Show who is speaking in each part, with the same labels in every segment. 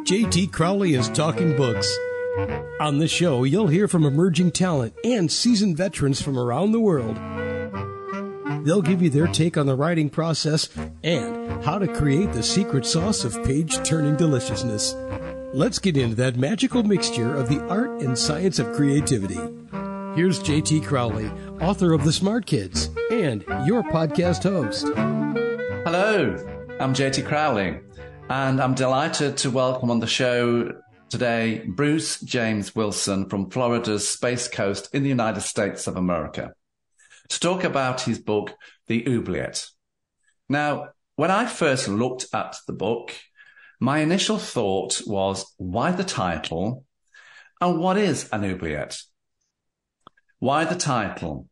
Speaker 1: JT Crowley is Talking Books. On the show, you'll hear from emerging talent and seasoned veterans from around the world. They'll give you their take on the writing process and how to create the secret sauce of page-turning deliciousness. Let's get into that magical mixture of the art and science of creativity. Here's JT Crowley, author of The Smart Kids, and your podcast host.
Speaker 2: Hello, I'm JT Crowley, and I'm delighted to welcome on the show today Bruce James Wilson from Florida's Space Coast in the United States of America to talk about his book, The Oubliette. Now, when I first looked at the book, my initial thought was, why the title? And what is an oubliette? Why the title?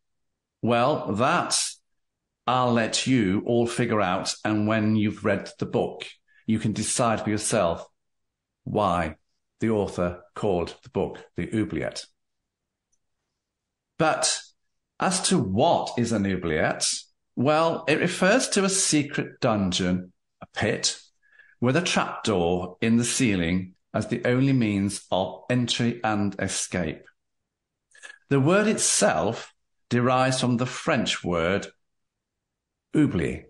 Speaker 2: Well, that I'll let you all figure out. And when you've read the book, you can decide for yourself why the author called the book The Oubliette. But as to what is an oubliette, well, it refers to a secret dungeon, a pit, with a trapdoor in the ceiling as the only means of entry and escape. The word itself derives from the French word oubli,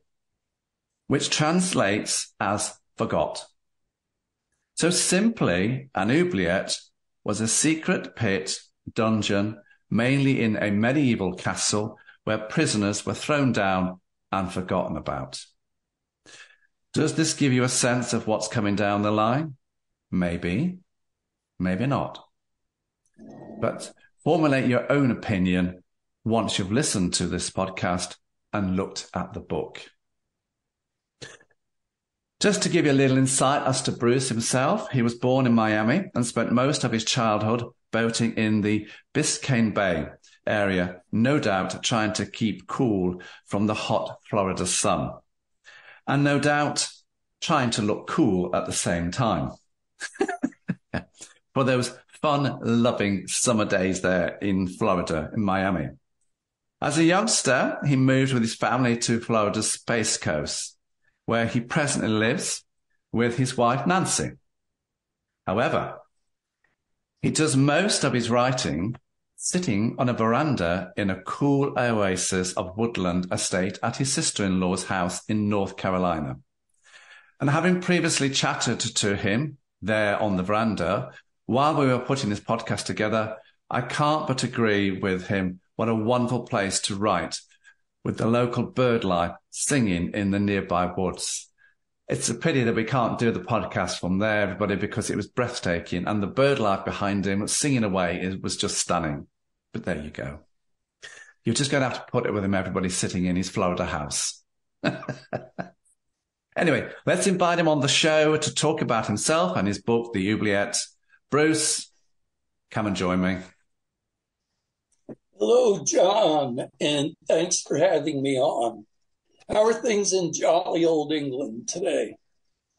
Speaker 2: which translates as forgot. So simply, an oubliette was a secret pit, dungeon, mainly in a medieval castle where prisoners were thrown down and forgotten about. Does this give you a sense of what's coming down the line? Maybe, maybe not. But formulate your own opinion once you've listened to this podcast and looked at the book. Just to give you a little insight as to Bruce himself, he was born in Miami and spent most of his childhood boating in the Biscayne Bay area, no doubt trying to keep cool from the hot Florida sun. And no doubt trying to look cool at the same time. For those fun-loving summer days there in Florida, in Miami. As a youngster, he moved with his family to Florida's Space Coast, where he presently lives with his wife, Nancy. However, he does most of his writing sitting on a veranda in a cool oasis of woodland estate at his sister-in-law's house in North Carolina. And having previously chatted to him there on the veranda, while we were putting this podcast together, I can't but agree with him what a wonderful place to write, with the local bird life singing in the nearby woods. It's a pity that we can't do the podcast from there, everybody, because it was breathtaking, and the bird life behind him was singing away. It was just stunning. But there you go. You're just going to have to put it with him, everybody, sitting in his Florida house. Anyway, let's invite him on the show to talk about himself and his book, The Oubliette. Bruce, come and join me.
Speaker 3: Hello, John, and thanks for having me on. How are things in jolly old England today?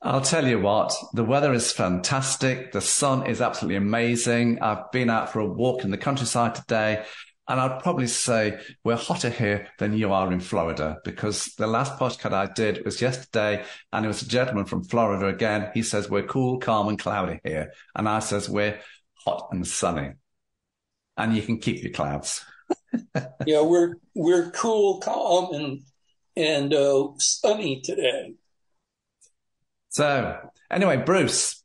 Speaker 2: I'll tell you what, the weather is fantastic. The sun is absolutely amazing. I've been out for a walk in the countryside today, and I'd probably say we're hotter here than you are in Florida, because the last podcast I did was yesterday, and it was a gentleman from Florida again. He says we're cool, calm, and cloudy here. And I says we're hot and sunny. And you can keep your clouds.
Speaker 3: Yeah, we're cool, calm, and sunny today.
Speaker 2: So, anyway, Bruce,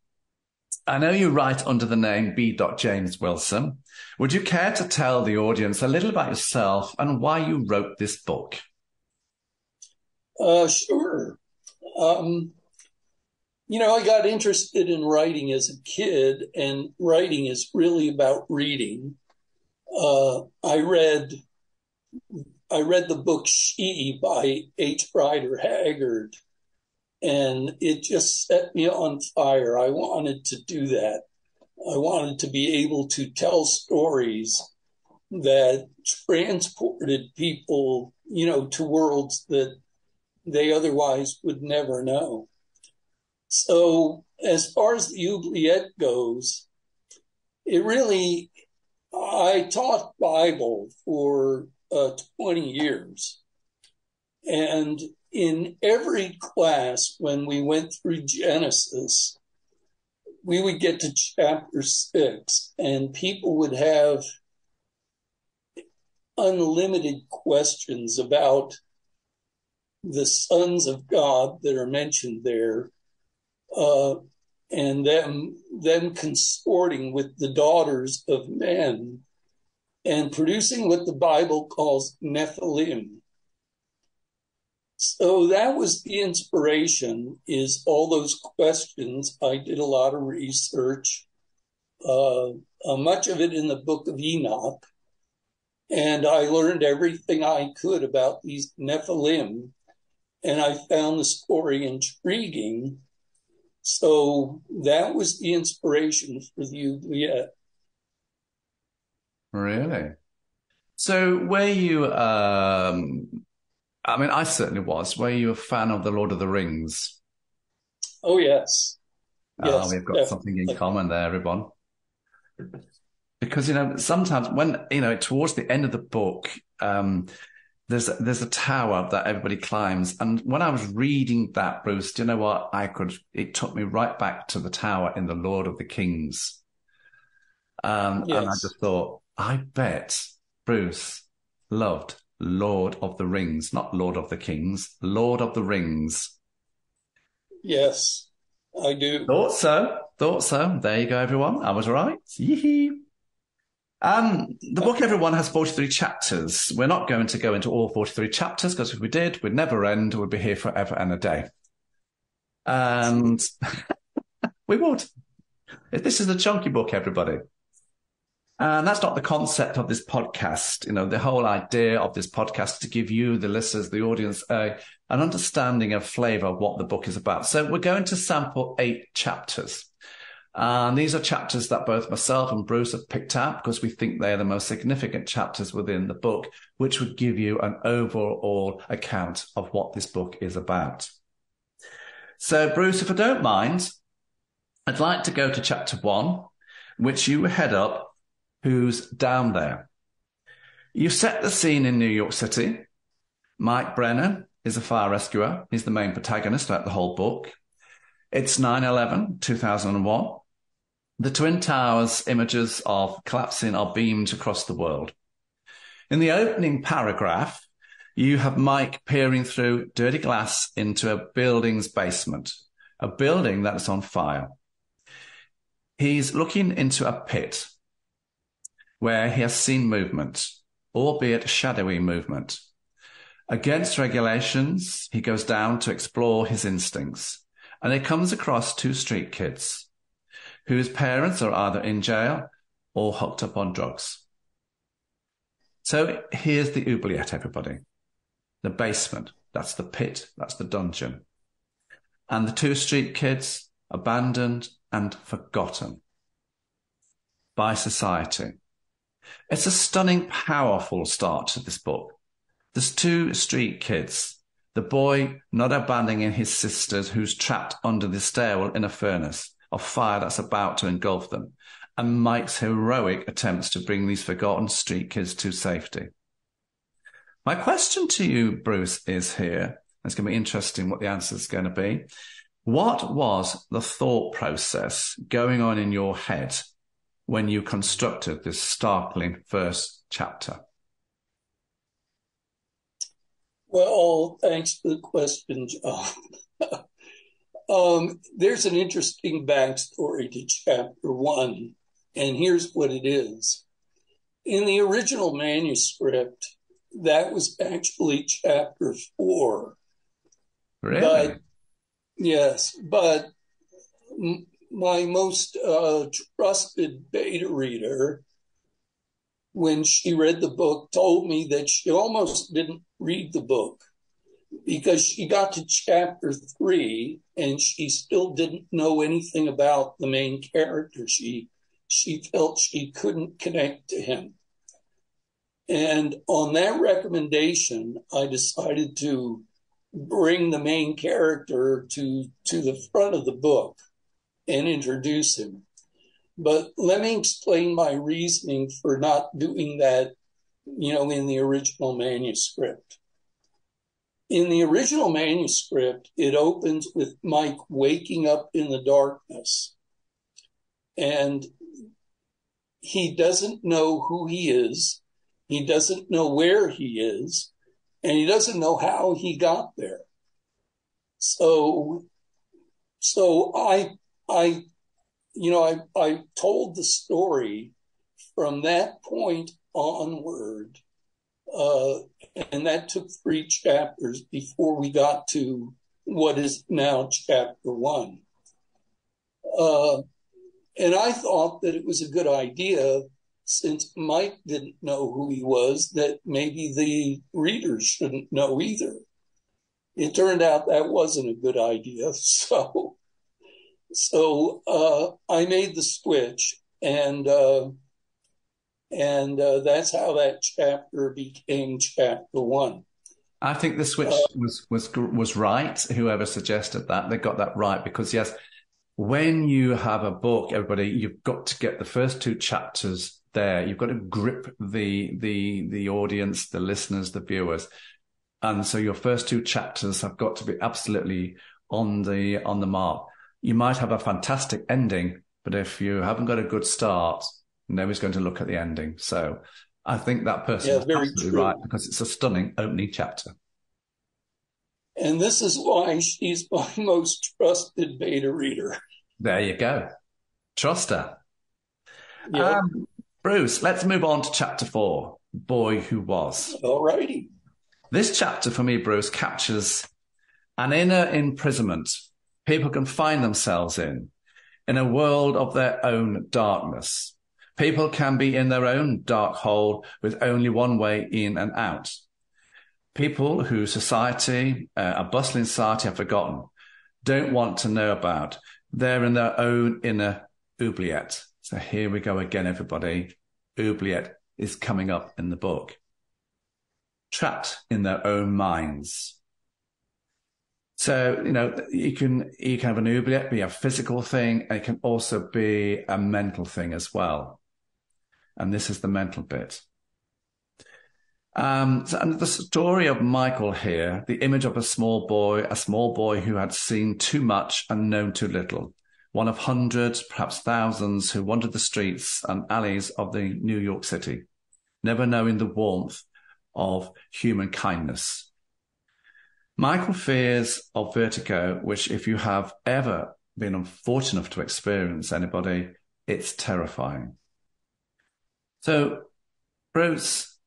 Speaker 2: I know you write under the name B. James Wilson. Would you care to tell the audience a little about yourself and why you wrote this book?
Speaker 3: Sure. I got interested in writing as a kid, and writing is really about reading. I read the book She by H. Rider Haggard, and it just set me on fire. I wanted to do that. I wanted to be able to tell stories that transported people, to worlds that they otherwise would never know. So as far as the Oubliette goes, I taught Bible for 20 years. And in every class, when we went through Genesis, we would get to chapter 6 and people would have unlimited questions about the sons of God that are mentioned there, and them consorting with the daughters of men and producing what the Bible calls Nephilim. So that was the inspiration, is all those questions. I did a lot of research, much of it in the book of Enoch, and I learned everything I could about these Nephilim, and I found the story intriguing. So that was the inspiration for the Oubliette.
Speaker 2: Really? So were you, I mean, I certainly was. Were you a fan of The Lord of the Rings?
Speaker 3: Oh, yes. Yes,
Speaker 2: We've got
Speaker 3: definitely.
Speaker 2: something in common there, everyone. Because, sometimes when, towards the end of the book, there's a tower that everybody climbs. And when I was reading that, Bruce, do you know what? It took me right back to the tower in The Lord of the Kings. And I just thought, I bet Bruce loved Lord of the Rings, not Lord of the Kings, Lord of the Rings.
Speaker 3: Yes, I do.
Speaker 2: Thought so. There you go, everyone. I was right. Yee-hee. The book, everyone, has 43 chapters. We're not going to go into all 43 chapters, because if we did, we'd never end. We'd be here forever and a day. And we would. This is a chunky book, everybody. And that's not the concept of this podcast. The whole idea of this podcast is to give you, the listeners, the audience, an understanding of flavor of what the book is about. So we're going to sample 8 chapters. And these are chapters that both myself and Bruce have picked out because we think they're the most significant chapters within the book, which would give you an overall account of what this book is about. So, Bruce, if I don't mind, I'd like to go to chapter 1, which you head up. Who's down there? You set the scene in New York City. Mike Brennan is a fire rescuer. He's the main protagonist throughout the whole book. It's 9/11, 2001. The Twin Towers images of collapsing are beamed across the world. In the opening paragraph, you have Mike peering through dirty glass into a building's basement, a building that is on fire. He's looking into a pit where he has seen movement, albeit shadowy movement. Against regulations, he goes down to explore his instincts, and he comes across 2 street kids whose parents are either in jail or hooked up on drugs. So here's the oubliette, everybody. The basement, that's the pit, that's the dungeon. And the 2 street kids, abandoned and forgotten by society. It's a stunning, powerful start to this book. There's 2 street kids. The boy not abandoning his sisters who's trapped under the stairwell in a furnace of fire that's about to engulf them. And Mike's heroic attempts to bring these forgotten street kids to safety. My question to you, Bruce, is here. It's going to be interesting what the answer is going to be. What was the thought process going on in your head when you constructed this startling first chapter?
Speaker 3: Well, thanks for the question, John. There's an interesting backstory to chapter 1, and here's what it is. In the original manuscript, that was actually chapter 4.
Speaker 2: Really?
Speaker 3: But, yes, but my most trusted beta reader, when she read the book, told me that she almost didn't read the book because she got to chapter 3 and she still didn't know anything about the main character. She felt she couldn't connect to him. And on that recommendation, I decided to bring the main character to the front of the book and introduce him. But let me explain my reasoning for not doing that, in the original manuscript. In the original manuscript, it opens with Mike waking up in the darkness. and he doesn't know who he is. He doesn't know where he is, and he doesn't know how he got there. So I told the story from that point onward, and that took 3 chapters before we got to what is now chapter 1. And I thought that it was a good idea, since Mike didn't know who he was, that maybe the readers shouldn't know either. It turned out that wasn't a good idea. So I made the switch, and that's how that chapter became chapter 1.
Speaker 2: I think the switch was right. Whoever suggested that, they got that right, because yes, when you have a book, everybody, you've got to get the first 2 chapters there. You've got to grip the audience, the listeners, the viewers. And so your first 2 chapters have got to be absolutely on the mark. You might have a fantastic ending, but if you haven't got a good start, nobody's going to look at the ending. So I think that person is absolutely right, because it's a stunning opening chapter.
Speaker 3: And this is why she's my most trusted beta reader.
Speaker 2: There you go. Trust her.
Speaker 3: Yep.
Speaker 2: Bruce, let's move on to chapter 4, Boy Who Was.
Speaker 3: All righty.
Speaker 2: This chapter for me, Bruce, captures an inner imprisonment people can find themselves in a world of their own darkness. People can be in their own dark hole with only one way in and out. People who society, a bustling society, have forgotten, don't want to know about. They're in their own inner oubliette. So here we go again, everybody. Oubliette is coming up in the book. Trapped in their own minds. So, you can have an oubliette be a physical thing, and it can also be a mental thing as well. And this is the mental bit. And the story of Michael here, the image of a small boy who had seen too much and known too little. One of hundreds, perhaps thousands, who wandered the streets and alleys of the New York City, never knowing the warmth of human kindness. Michael fears of vertigo, which if you have ever been unfortunate enough to experience, anybody, it's terrifying. So, Bruce,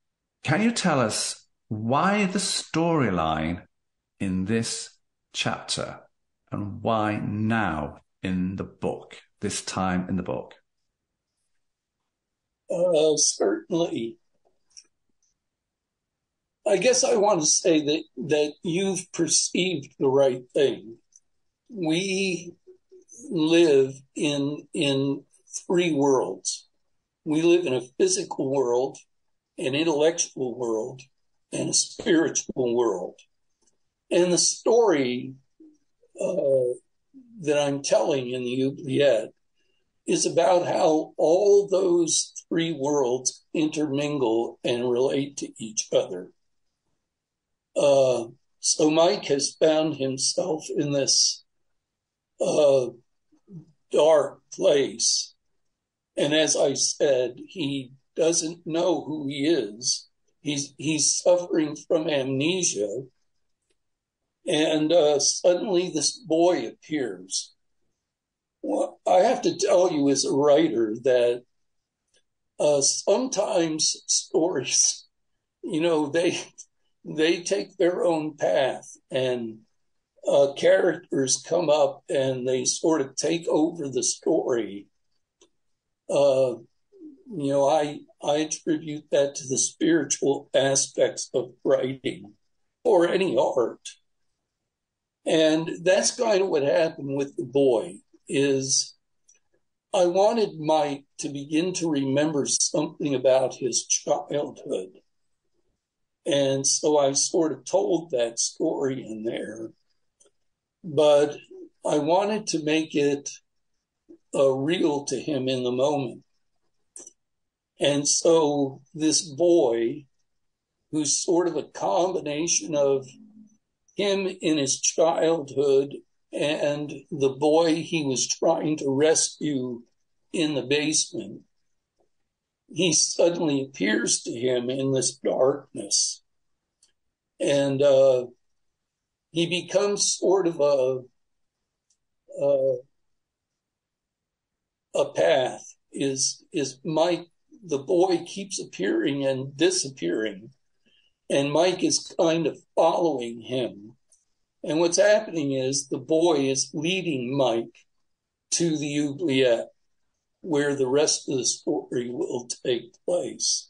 Speaker 2: can you tell us why the storyline in this chapter, and why now in the book, this time in the book?
Speaker 3: Certainly. I guess I want to say that you've perceived the right thing. We live in 3 worlds. We live in a physical world, an intellectual world, and a spiritual world. And the story that I'm telling in the Oubliette is about how all those 3 worlds intermingle and relate to each other. So Mike has found himself in this dark place. And as I said, he doesn't know who he is. He's suffering from amnesia. And suddenly this boy appears. Well, I have to tell you as a writer that sometimes stories, they take their own path, and characters come up and they sort of take over the story. I attribute that to the spiritual aspects of writing or any art. And that's kind of what happened with the boy. Is I wanted Mike to begin to remember something about his childhood. And so I sort of told that story in there. But I wanted to make it real to him in the moment. And so this boy, who's sort of a combination of him in his childhood and the boy he was trying to rescue in the basement, he suddenly appears to him in this darkness. And he becomes sort of a path. Is Mike, the boy, keeps appearing and disappearing, and Mike is kind of following him. And what's happening is the boy is leading Mike to the Oubliette, where the rest of the story will take place.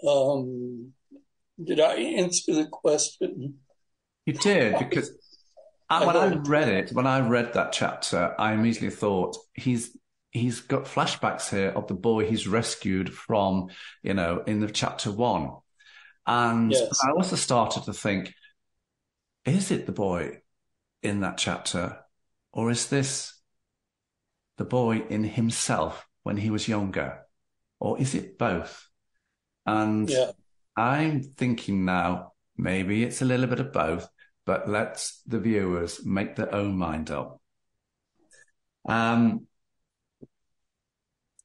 Speaker 3: Did I answer the question?
Speaker 2: You did, because when I read that chapter, I immediately thought he's got flashbacks here of the boy he's rescued from, in the chapter 1. And
Speaker 3: Yes.
Speaker 2: I also started to think, is it the boy in that chapter, or is this the boy in himself when he was younger, or is it both? And I'm thinking now, maybe it's a little bit of both, but let's the viewers make their own mind up.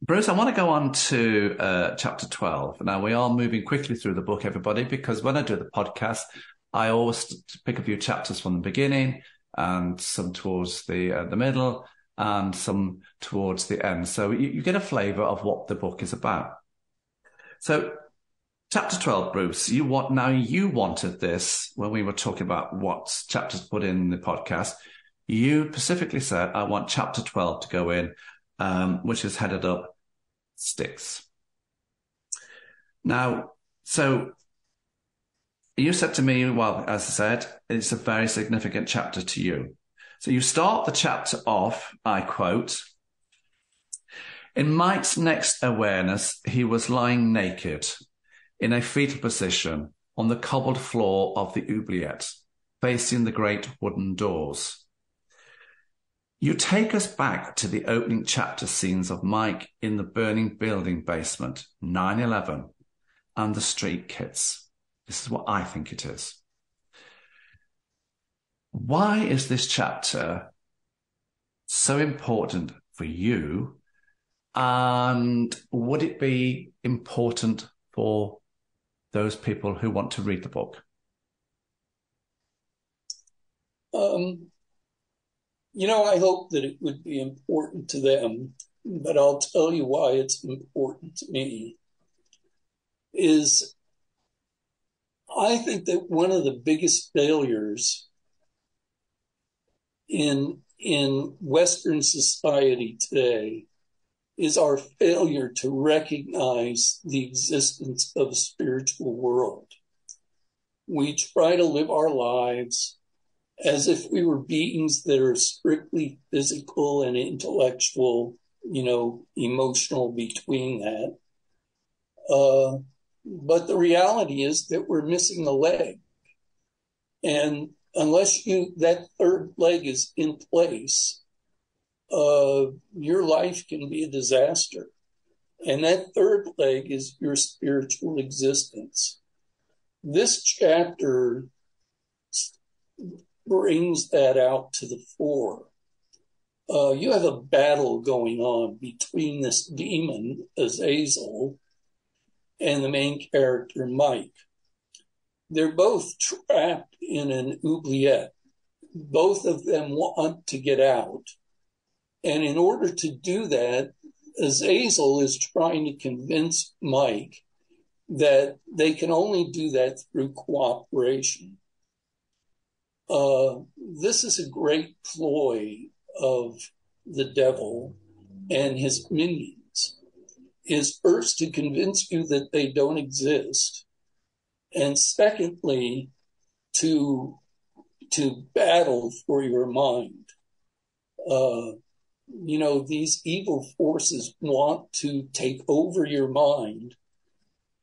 Speaker 2: Bruce, I want to go on to chapter 12. Now, we are moving quickly through the book, everybody, because when I do the podcast, I always pick a few chapters from the beginning and some towards the middle and some towards the end. So you get a flavour of what the book is about. So chapter 12, Bruce, you wanted this when we were talking about what chapters to put in the podcast. You specifically said, I want chapter 12 to go in, which is headed up Sticks. Now, so you said to me, well, as I said, it's a very significant chapter to you. So you start the chapter off, I quote, "In Mike's next awareness, he was lying naked in a fetal position on the cobbled floor of the Oubliette, facing the great wooden doors. You take us back to the opening chapter scenes of Mike in the burning building basement, 9/11, and the street kids. This is what I think it is. Why is this chapter so important for you? And would it be important for those people who want to read the book?"
Speaker 3: I hope that it would be important to them, but I'll tell you why it's important to me. I think that one of the biggest failures in Western society today is our failure to recognize the existence of a spiritual world. We try to live our lives as if we were beings that are strictly physical and intellectual, emotional between that. But the reality is that we're missing a leg. And unless that third leg is in place, your life can be a disaster. And that third leg is your spiritual existence. This chapter brings that out to the fore. You have a battle going on between this demon, Azazel, and the main character, Mike. They're both trapped in an oubliette. Both of them want to get out. And in order to do that, Azazel is trying to convince Mike that they can only do that through cooperation. This is a great ploy of the devil and his minions, is first to convince you that they don't exist, and secondly, to battle for your mind. These evil forces want to take over your mind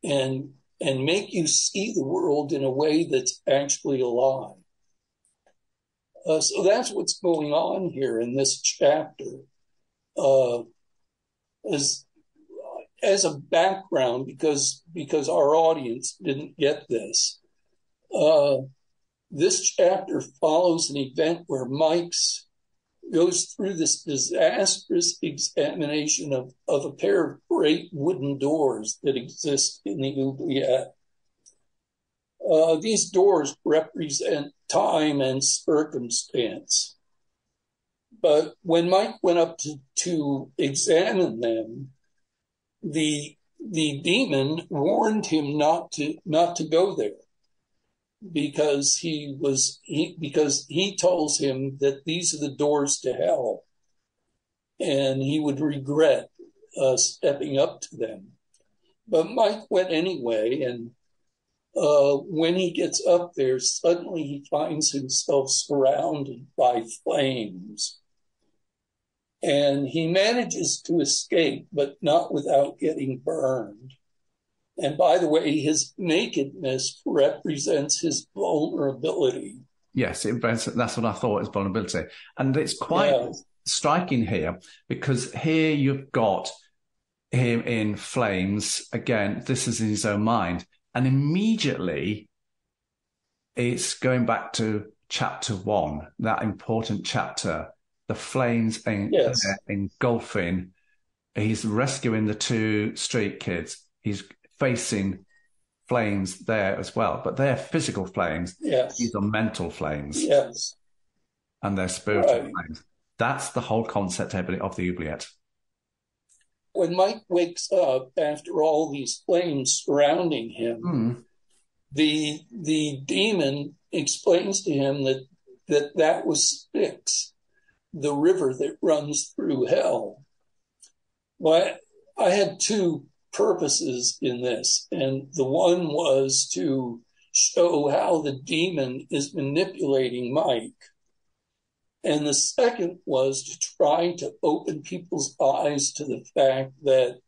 Speaker 3: and make you see the world in a way that's actually alive. So that's what's going on here in this chapter. As a background, because our audience didn't get this, this chapter follows an event where Mike's goes through this disastrous examination of a pair of great wooden doors that exist in the Oubliette. These doors represent time and circumstance. But when Mike went up to examine them, the demon warned him not to go there, because he tells him that these are the doors to hell, and he would regret stepping up to them. But Mike went anyway, and when he gets up there, suddenly he finds himself surrounded by flames. And he manages to escape, but not without getting burned. And by the way, his nakedness represents his vulnerability.
Speaker 2: Yes, that's what I thought, is vulnerability. And it's quite striking here, because here you've got him in flames. Again, this is in his own mind. And immediately it's going back to chapter 1, that important chapter. The flames engulfing. He's rescuing the 2 street kids. He's facing flames there as well, but they're physical flames.
Speaker 3: Yes.
Speaker 2: These are mental flames.
Speaker 3: Yes.
Speaker 2: And they're spiritual flames. That's the whole concept of the Oubliette.
Speaker 3: When Mike wakes up after all these flames surrounding him, the demon explains to him that was Styx, the river that runs through hell. Well, I had 2 purposes in this, and the one was to show how the demon is manipulating Mike, and the second was to try to open people's eyes to the fact that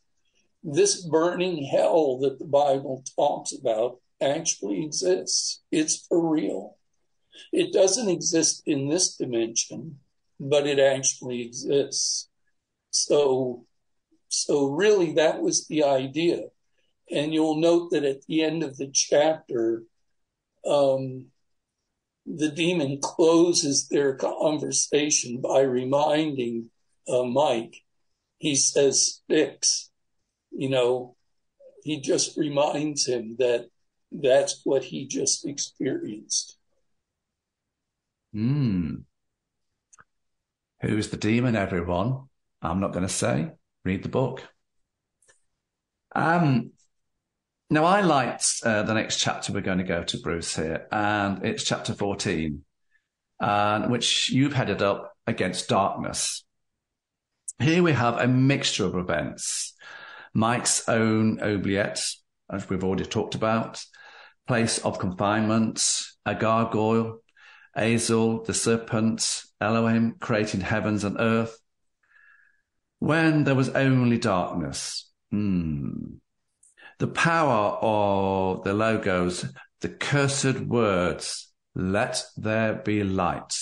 Speaker 3: this burning hell that the Bible talks about actually exists. It's for real. It doesn't exist in this dimension, but it actually exists. So really, that was the idea. And you'll note that at the end of the chapter, the demon closes their conversation by reminding Mike. He says, Styx, he just reminds him that that's what he just experienced.
Speaker 2: Who's the demon, everyone? I'm not going to say. Read the book. Now, I liked the next chapter we're going to go to, Bruce, here, and it's chapter 14, which you've headed up, Against Darkness. Here we have a mixture of events. Mike's own oubliette, as we've already talked about, place of confinement, a gargoyle, Azel, the serpent, Elohim creating heavens and earth, when there was only darkness. The power of the logos, the cursed words, let there be light.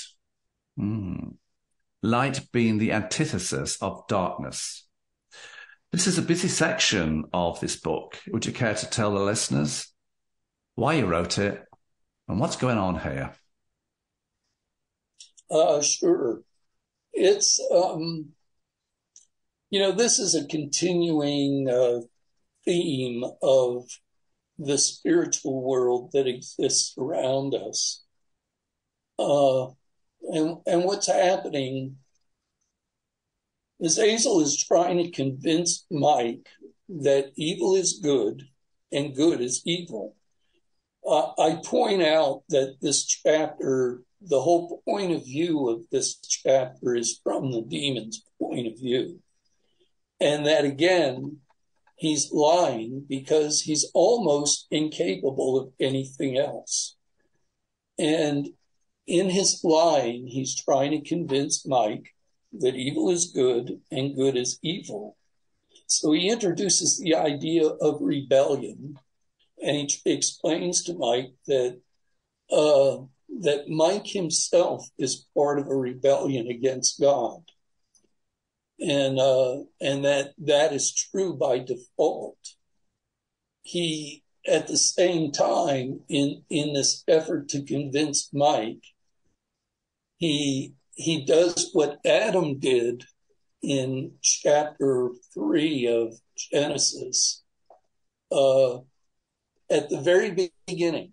Speaker 2: Light being the antithesis of darkness. This is a busy section of this book. Would you care to tell the listeners why you wrote it and what's going on here?
Speaker 3: Sure. It's, this is a continuing theme of the spiritual world that exists around us. And what's happening is Azel is trying to convince Mike that evil is good and good is evil. I point out that this chapter, the whole point of view of this chapter is from the demon's point of view. And that, again, he's lying because he's almost incapable of anything else. And in his lying, he's trying to convince Mike that evil is good and good is evil. So he introduces the idea of rebellion, and he explains to Mike that Mike himself is part of a rebellion against God. And that is true by default. He, at the same time, in this effort to convince Mike, he he does what Adam did in chapter 3 of Genesis. At the very beginning,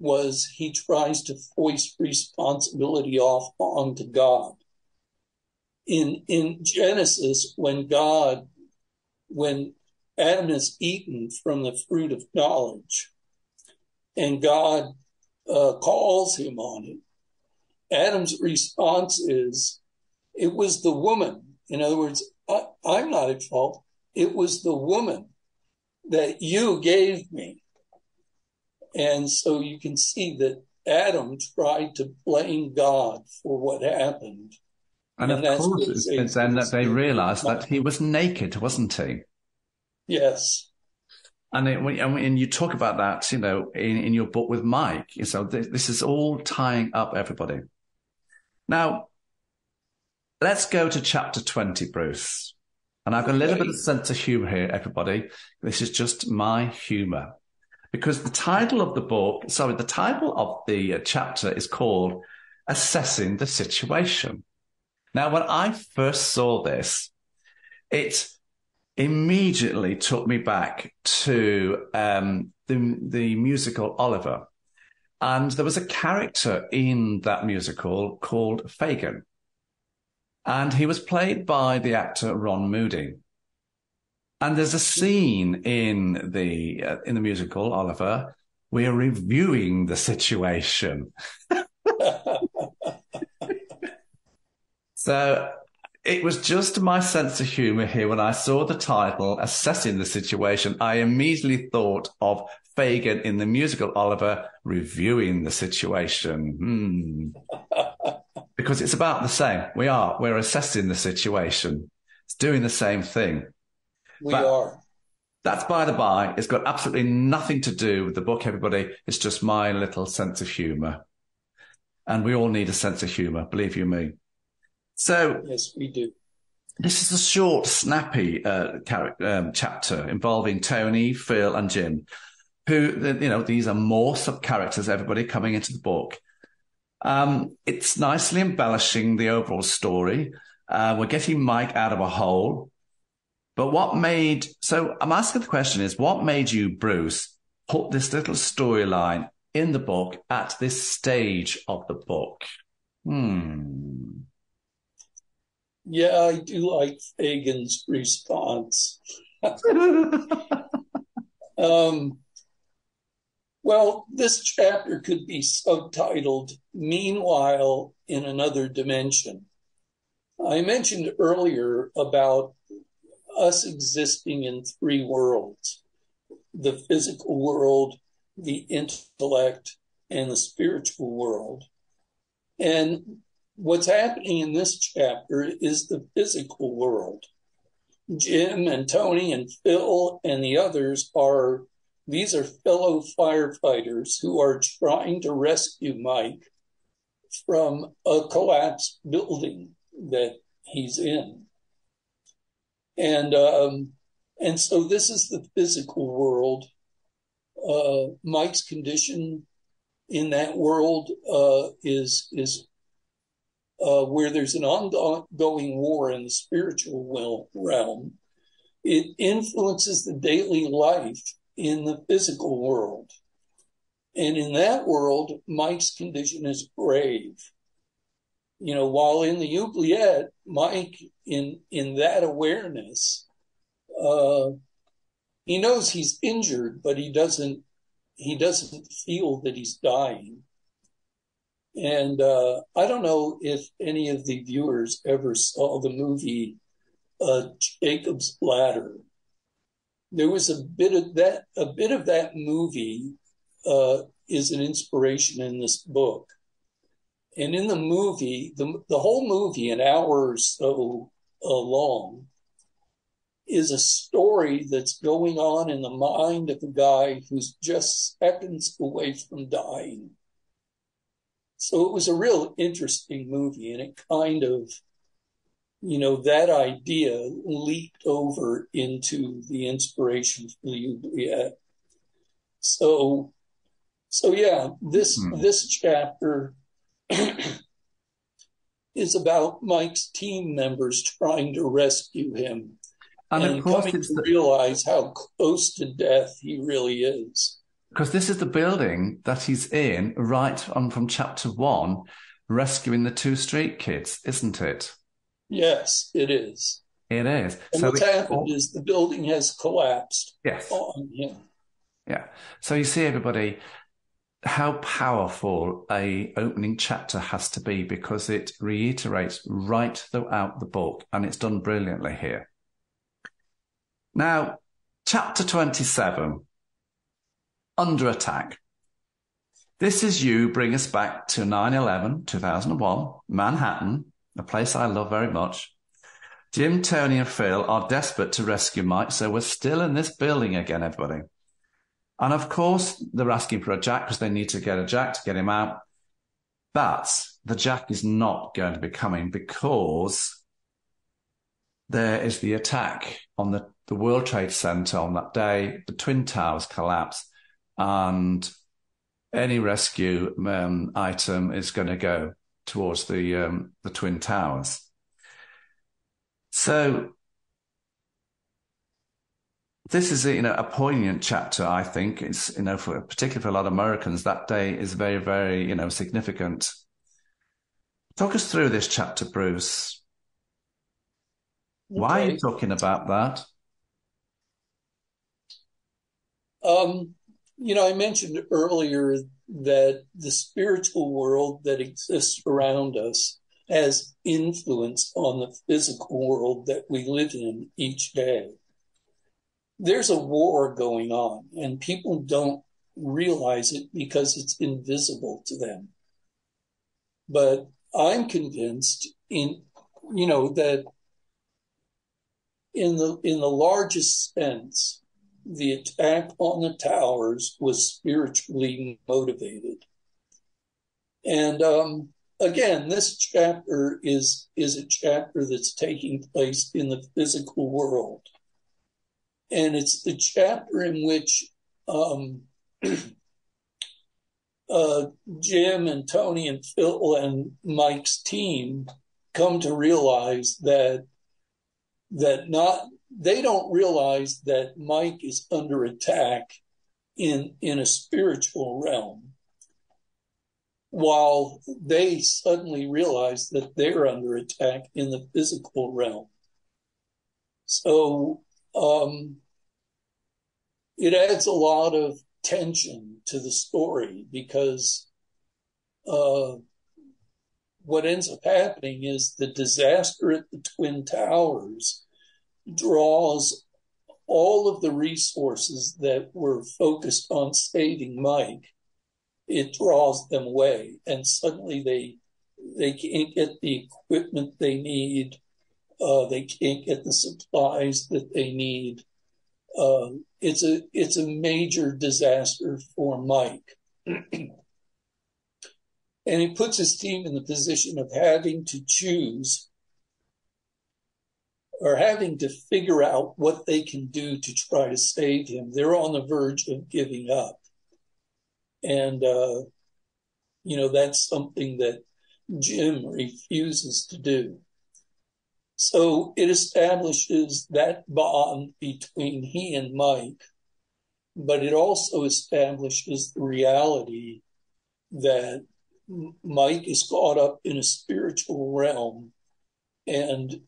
Speaker 3: was he tries to foist responsibility off onto God. In Genesis, when Adam is eaten from the fruit of knowledge, and God calls him on it, Adam's response is, it was the woman. In other words, I'm not at fault. It was the woman that you gave me. And so you can see that Adam tried to blame God for what happened.
Speaker 2: And of course, it's then that they realized that he was naked, wasn't he?
Speaker 3: Yes.
Speaker 2: And you talk about that, in your book with Mike. So this is all tying up everybody. Now, let's go to chapter 20, Bruce. And I've got a little bit of sense of humor here, everybody. This is just my humor. Because the title of the chapter is called Assessing the Situation. Now, when I first saw this, it immediately took me back to the musical Oliver. And there was a character in that musical called Fagin. And he was played by the actor Ron Moody. And there's a scene in the musical Oliver. We are reviewing the situation. So it was just my sense of humor here when I saw the title, Assessing the Situation. I immediately thought of Fagin in the musical Oliver reviewing the situation. Because it's about the same. We're assessing the situation. It's doing the same thing.
Speaker 3: We are.
Speaker 2: That's by the by. It's got absolutely nothing to do with the book, everybody. It's just my little sense of humor. And we all need a sense of humor, believe you me. So
Speaker 3: yes, we do.
Speaker 2: This is a short, snappy chapter involving Tony, Phil, and Jim, who, these are more sub-characters, everybody, coming into the book. It's nicely embellishing the overall story. We're getting Mike out of a hole. But so I'm asking the question is, what made you, Bruce, put this little storyline in the book at this stage of the book?
Speaker 3: Yeah, I do like Fagin's response. Well, this chapter could be subtitled, Meanwhile in Another Dimension. I mentioned earlier about us existing in three worlds, the physical world, the intellect, and the spiritual world. And what's happening in this chapter is the physical world. Jim and Tony and Phil and the others these are fellow firefighters who are trying to rescue Mike from a collapsed building that he's in. And so this is the physical world. Mike's condition in that world is where there's an ongoing war in the spiritual realm. It influences the daily life in the physical world. And in that world, Mike's condition is grave. While in the Oubliette, Mike, in that awareness, he knows he's injured, but he doesn't feel that he's dying. And I don't know if any of the viewers ever saw the movie Jacob's Ladder. There was a bit of that movie is an inspiration in this book. And in the movie, the whole movie, an hour or so long, is a story that's going on in the mind of a guy who's just seconds away from dying. So it was a real interesting movie, and it kind of, that idea leaked over into the inspiration for the Oubliette. So yeah, this chapter is about Mike's team members trying to rescue him
Speaker 2: And of course,
Speaker 3: coming to realize how close to death he really is.
Speaker 2: Because this is the building that he's in right on from chapter 1, rescuing the 2 street kids, isn't it?
Speaker 3: Yes, it is.
Speaker 2: It is.
Speaker 3: And
Speaker 2: so
Speaker 3: what's happened is the building has collapsed on him.
Speaker 2: Yeah. So you see, everybody, how powerful a opening chapter has to be, because it reiterates right throughout the book, and it's done brilliantly here. Now, chapter 27, Under Attack. This is you bring us back to 9/11, 2001, Manhattan, a place I love very much. Jim, Tony and Phil are desperate to rescue Mike, so we're still in this building again, everybody. And of course, they're asking for a jack because they need to get a jack to get him out. But the jack is not going to be coming, because there is the attack on the World Trade Center on that day. The Twin Towers collapse, and any rescue item is going to go towards the Twin Towers. So this is a poignant chapter, I think. It's, particularly for a lot of Americans, that day is very, very, significant. Talk us through this chapter, Bruce. Okay. Why are you talking about that?
Speaker 3: I mentioned earlier that the spiritual world that exists around us has influence on the physical world that we live in each day. There's a war going on, and people don't realize it because it's invisible to them. But I'm convinced that in the largest sense, the attack on the towers was spiritually motivated. And again, this chapter is a chapter that's taking place in the physical world. And it's the chapter in which Jim and Tony and Phil and Mike's team come to realize that they don't realize that Mike is under attack in a spiritual realm, while they suddenly realize that they're under attack in the physical realm. So it adds a lot of tension to the story, because what ends up happening is the disaster at the Twin Towers draws all of the resources that were focused on saving Mike. It draws them away, and suddenly they can't get the equipment they need. They can't get the supplies that they need. It's a major disaster for Mike. And he puts his team in the position of having to choose, or having to figure out what they can do to try to save him. They're on the verge of giving up. And, that's something that Jim refuses to do. So it establishes that bond between he and Mike, but it also establishes the reality that Mike is caught up in a spiritual realm, and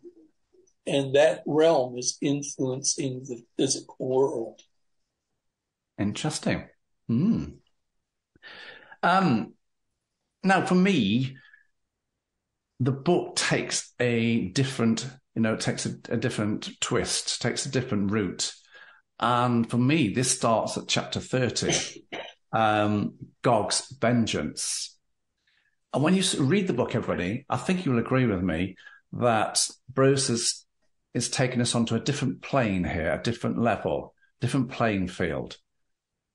Speaker 3: that realm is influencing the physical world.
Speaker 2: Interesting. Now, for me, the book takes a different, takes a different twist, takes a different route. And for me, this starts at chapter 30, Gog's Vengeance. And when you read the book, everybody, I think you'll agree with me that Bruce is taking us onto a different plane here, a different level, different playing field,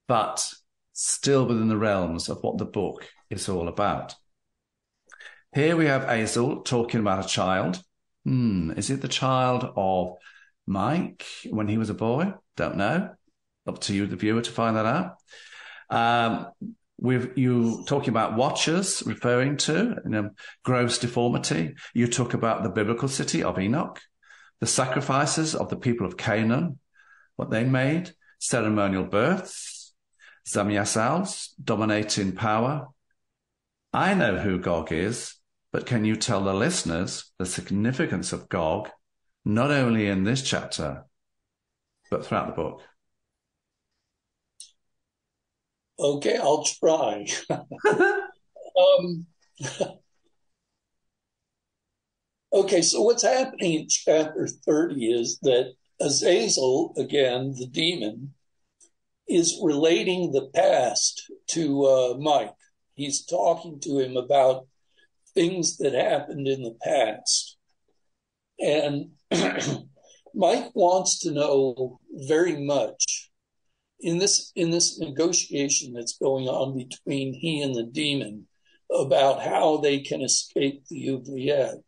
Speaker 2: but still within the realms of what the book is all about. Here we have Hazel talking about a child. Is it the child of Mike when he was a boy? Don't know. Up to you, the viewer, to find that out. with you talking about watchers, referring to gross deformity. You talk about the biblical city of Enoch, the sacrifices of the people of Canaan, what they made, ceremonial births, Zamyasal's dominating power. I know who Gog is, but can you tell the listeners the significance of Gog, not only in this chapter, but throughout the book?
Speaker 3: Okay, I'll try. Okay, so what's happening in chapter 30 is that Azazel, again, the demon, is relating the past to Mike. He's talking to him about things that happened in the past. And Mike wants to know very much in this negotiation that's going on between he and the demon about how they can escape the Oubliette.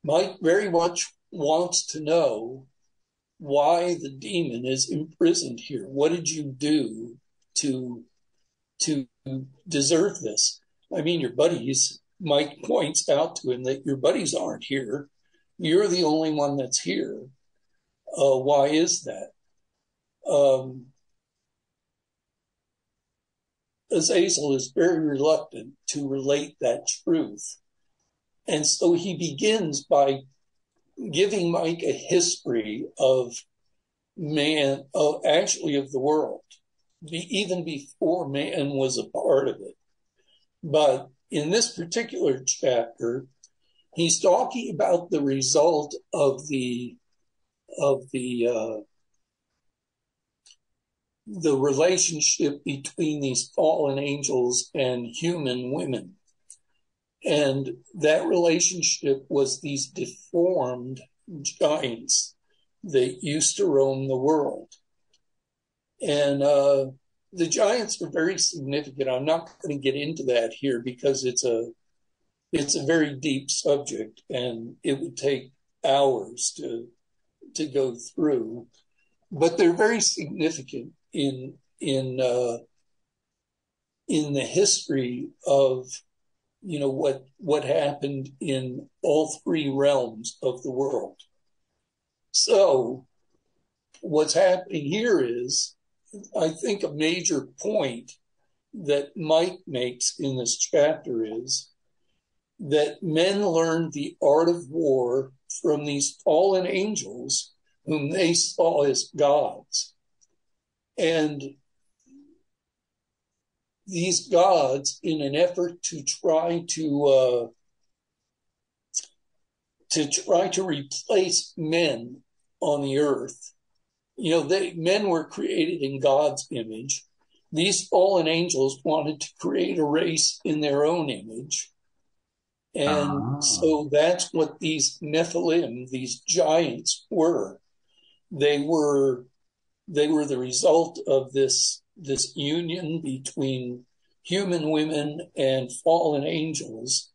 Speaker 3: Mike very much wants to know why the demon is imprisoned here. What did you do to deserve this? I mean, your buddies, Mike points out to him that your buddies aren't here. You're the only one that's here. Why is that? Azazel is very reluctant to relate that truth. And so he begins by giving Mike a history of man, of the world, even before man was a part of it. But in this particular chapter, he's talking about the result of the relationship between these fallen angels and human women. And that relationship was these deformed giants that used to roam the world. And the giants are very significant. I'm not going to get into that here because it's a very deep subject and it would take hours to go through. But they're very significant in the history of what happened in all three realms of the world. So what's happening here is, I think a major point that Mike makes in this chapter is that men learned the art of war from these fallen angels whom they saw as gods. And these gods, in an effort to try to replace men on the earth, men were created in God's image. These fallen angels wanted to create a race in their own image. And so that's what these Nephilim, these giants, were. They were the result of this union between human women and fallen angels.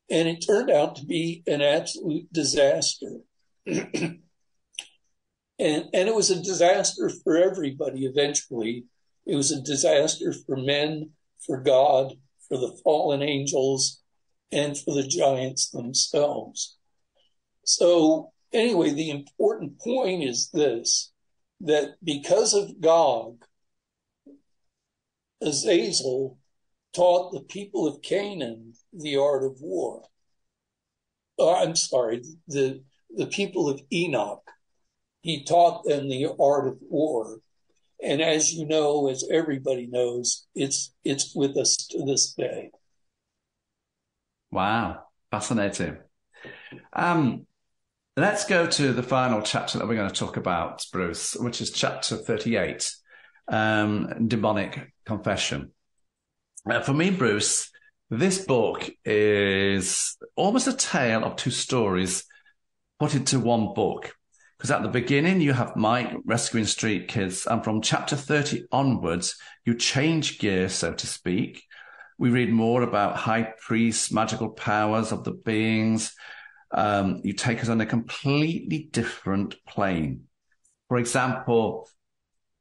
Speaker 3: And it turned out to be an absolute disaster. And it was a disaster for everybody eventually. It was a disaster for men, for God, for the fallen angels, and for the giants themselves. So anyway, the important point is this, that because of Gog, Azazel taught the people of Canaan the art of war. The people of Enoch. He taught them the art of war. And as you know, as everybody knows, it's with us to this day.
Speaker 2: Wow, fascinating. Let's go to the final chapter that we're going to talk about, Bruce, which is chapter 38, Demonic Confession. For me, Bruce, this book is almost a tale of two stories put into one book. Because at the beginning, you have Mike rescuing street kids, and from chapter 30 onwards, you change gear, so to speak. We read more about high priests, magical powers of the beings. You take us on a completely different plane. For example,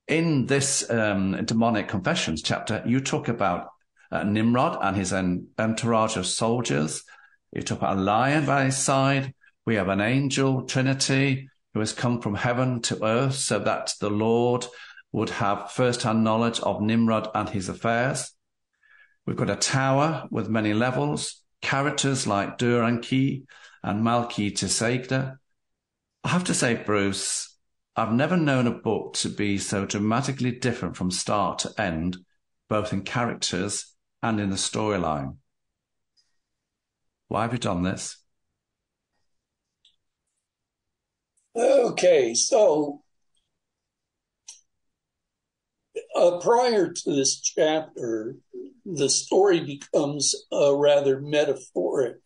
Speaker 2: in this demonic confessions chapter, you talk about Nimrod and his entourage of soldiers. He took a lion by his side. We have an angel trinity who has come from heaven to earth so that the Lord would have first-hand knowledge of Nimrod and his affairs. We've got a tower with many levels, characters like Dur-Enki and Melchizedek. I have to say, Bruce, I've never known a book to be so dramatically different from start to end, both in characters and in the storyline. Why have you done this?
Speaker 3: Okay, so prior to this chapter, the story becomes rather metaphoric.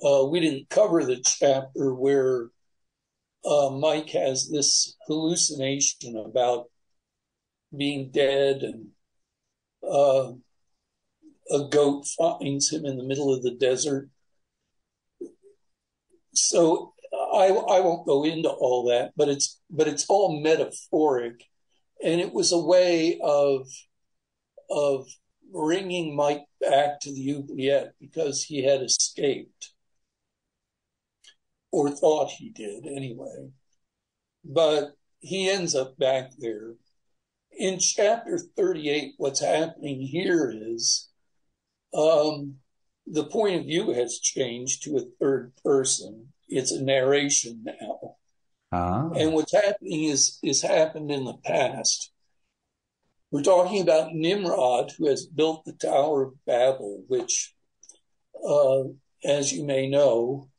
Speaker 3: We didn't cover the chapter where Mike has this hallucination about being dead, and a goat finds him in the middle of the desert. So I won't go into all that, but it's all metaphoric, and it was a way of bringing Mike back to the Oubliette because he had escaped, or thought he did anyway. But he ends up back there. In chapter 38, what's happening here is the point of view has changed to a third person. It's a narration now. And what's happening is happened in the past. We're talking about Nimrod, who has built the Tower of Babel, which, as you may know,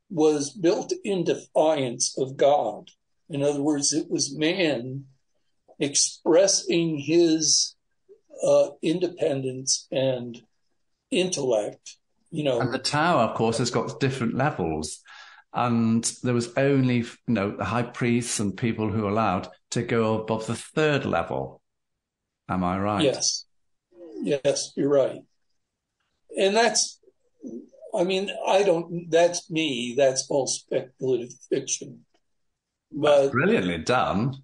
Speaker 3: was built in defiance of God. In other words, it was man expressing his independence and intellect,
Speaker 2: And the tower, of course, has got different levels. And there was only, the high priests and people who were allowed to go above the third level. Am I right?
Speaker 3: Yes. Yes, you're right. And that's me. That's all speculative fiction.
Speaker 2: That's brilliantly done.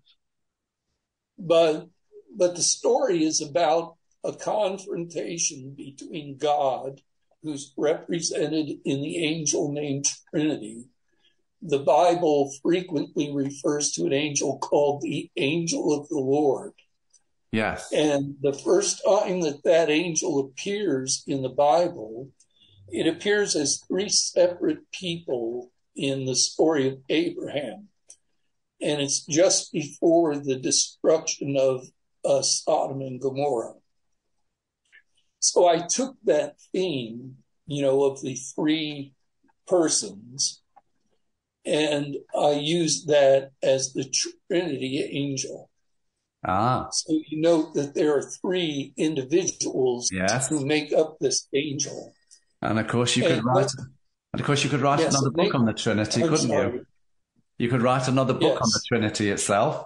Speaker 3: But the story is about a confrontation between God, who's represented in the angel named Trinity. The Bible frequently refers to an angel called the angel of the Lord.
Speaker 2: Yes.
Speaker 3: And the first time that angel appears in the Bible, it appears as three separate people in the story of Abraham. And it's just before the destruction of Sodom and Gomorrah. So I took that theme, of the three persons, and I used that as the Trinity angel. So you note that there are three individuals who make up this angel.
Speaker 2: And of course you could write another book on the Trinity, couldn't you? You could write another book on the Trinity itself.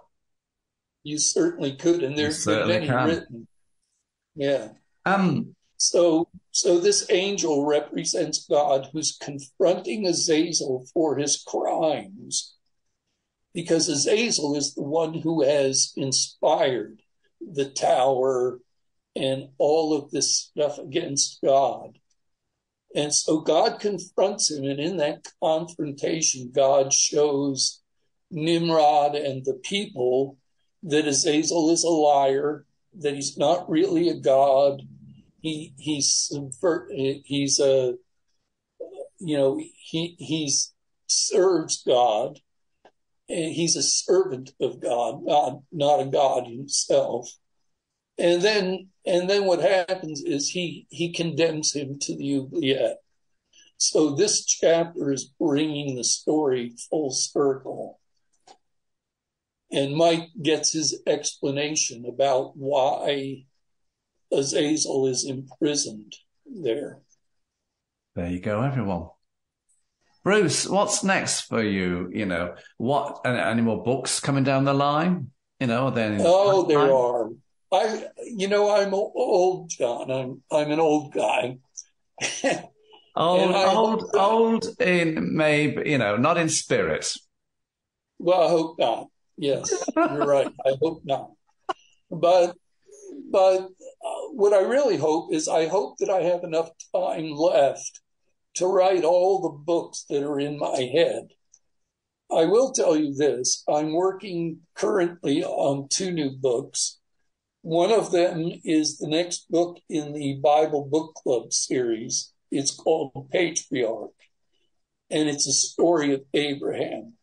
Speaker 3: You certainly could, and there's been many written. Yeah. So this angel represents God, who's confronting Azazel for his crimes, because Azazel is the one who has inspired the tower and all of this stuff against God. And so God confronts him, and in that confrontation, God shows Nimrod and the people that Azazel is a liar, that he's not really a god. He serves God, and he's a servant of God, not a god himself. And then what happens is he condemns him to the oubliette. So this chapter is bringing the story full circle. And Mike gets his explanation about why Azazel is imprisoned there.
Speaker 2: There you go, everyone. Bruce, what's next for you? Any more books coming down the line?
Speaker 3: There are. I'm old, John. I'm an old guy.
Speaker 2: old in maybe, not in spirit.
Speaker 3: Well, I hope not. Yes, you're right. I hope not. But what I really hope is I hope that I have enough time left to write all the books that are in my head. I will tell you this. I'm working currently on 2 new books. One of them is the next book in the Bible Book Club series. It's called Patriarch, and it's a story of Abraham.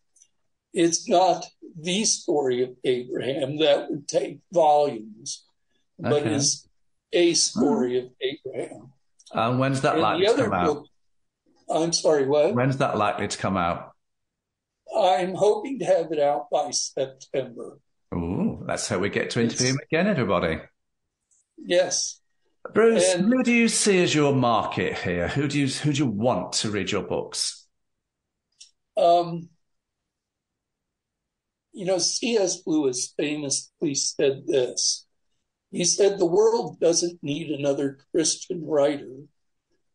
Speaker 3: It's not the story of Abraham. That would take volumes, but it's a story of Abraham.
Speaker 2: And when's that likely to come out?
Speaker 3: I'm sorry, what?
Speaker 2: When's that likely to come out?
Speaker 3: I'm hoping to have it out by September.
Speaker 2: Ooh, let's hope we get to interview him again, everybody.
Speaker 3: Yes.
Speaker 2: Bruce, who do you see as your market here? Who do you want to read your books?
Speaker 3: C.S. Lewis famously said this. He said, the world doesn't need another Christian writer.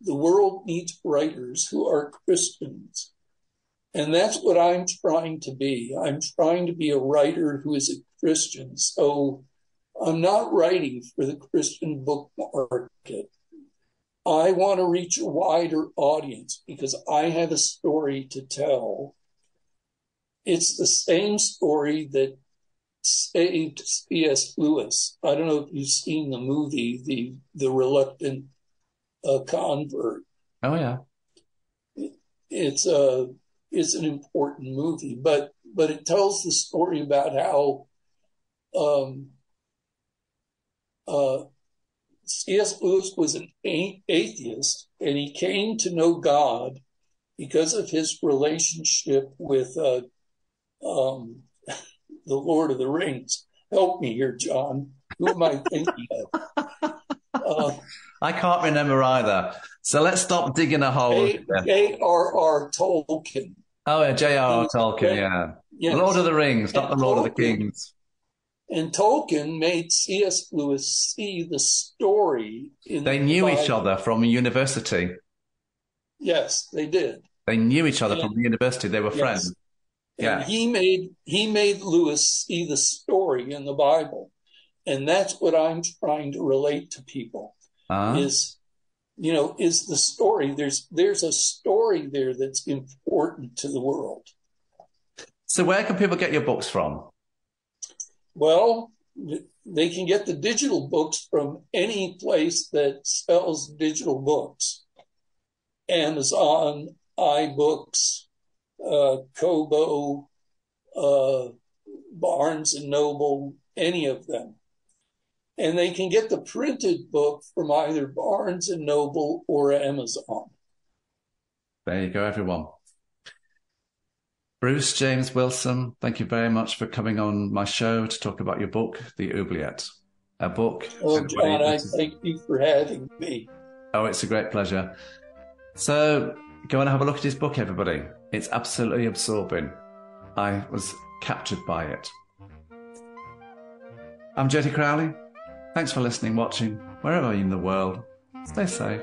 Speaker 3: The world needs writers who are Christians. And that's what I'm trying to be. I'm trying to be a writer who is a Christian. So I'm not writing for the Christian book market. I want to reach a wider audience because I have a story to tell. It's the same story that saved C.S. Lewis. I don't know if you've seen the movie, The Reluctant Convert.
Speaker 2: Oh, yeah.
Speaker 3: It's an important movie, but it tells the story about how C.S. Lewis was an atheist, and he came to know God because of his relationship with the Lord of the Rings. Help me here, John. Who am I thinking of?
Speaker 2: I can't remember either. So let's stop digging a hole.
Speaker 3: J.R.R. Tolkien.
Speaker 2: Oh, yeah, J.R.R. Tolkien, yeah. Yes. Lord of the Rings, not the Lord of the Kings.
Speaker 3: And Tolkien made C.S. Lewis see the story in
Speaker 2: They knew each other from university.
Speaker 3: Yes, they did.
Speaker 2: They knew each other from the university. They were friends.
Speaker 3: Yeah. He made Lewis see the story in the Bible. And that's what I'm trying to relate to people. Is the story. There's a story there that's important to the world.
Speaker 2: So where can people get your books from?
Speaker 3: Well, they can get the digital books from any place that sells digital books. Amazon, iBooks, Kobo, Barnes and Noble, any of them. And they can get the printed book from either Barnes and Noble or Amazon.
Speaker 2: There you go, everyone. Bruce James Wilson, thank you very much for coming on my show to talk about your book, The Oubliette. A book.
Speaker 3: Oh, John, I thank you for having me.
Speaker 2: Oh, it's a great pleasure. So go and have a look at his book, everybody. It's absolutely absorbing. I was captured by it. I'm Jody Crowley. Thanks for listening, watching, wherever you're in the world. Stay safe.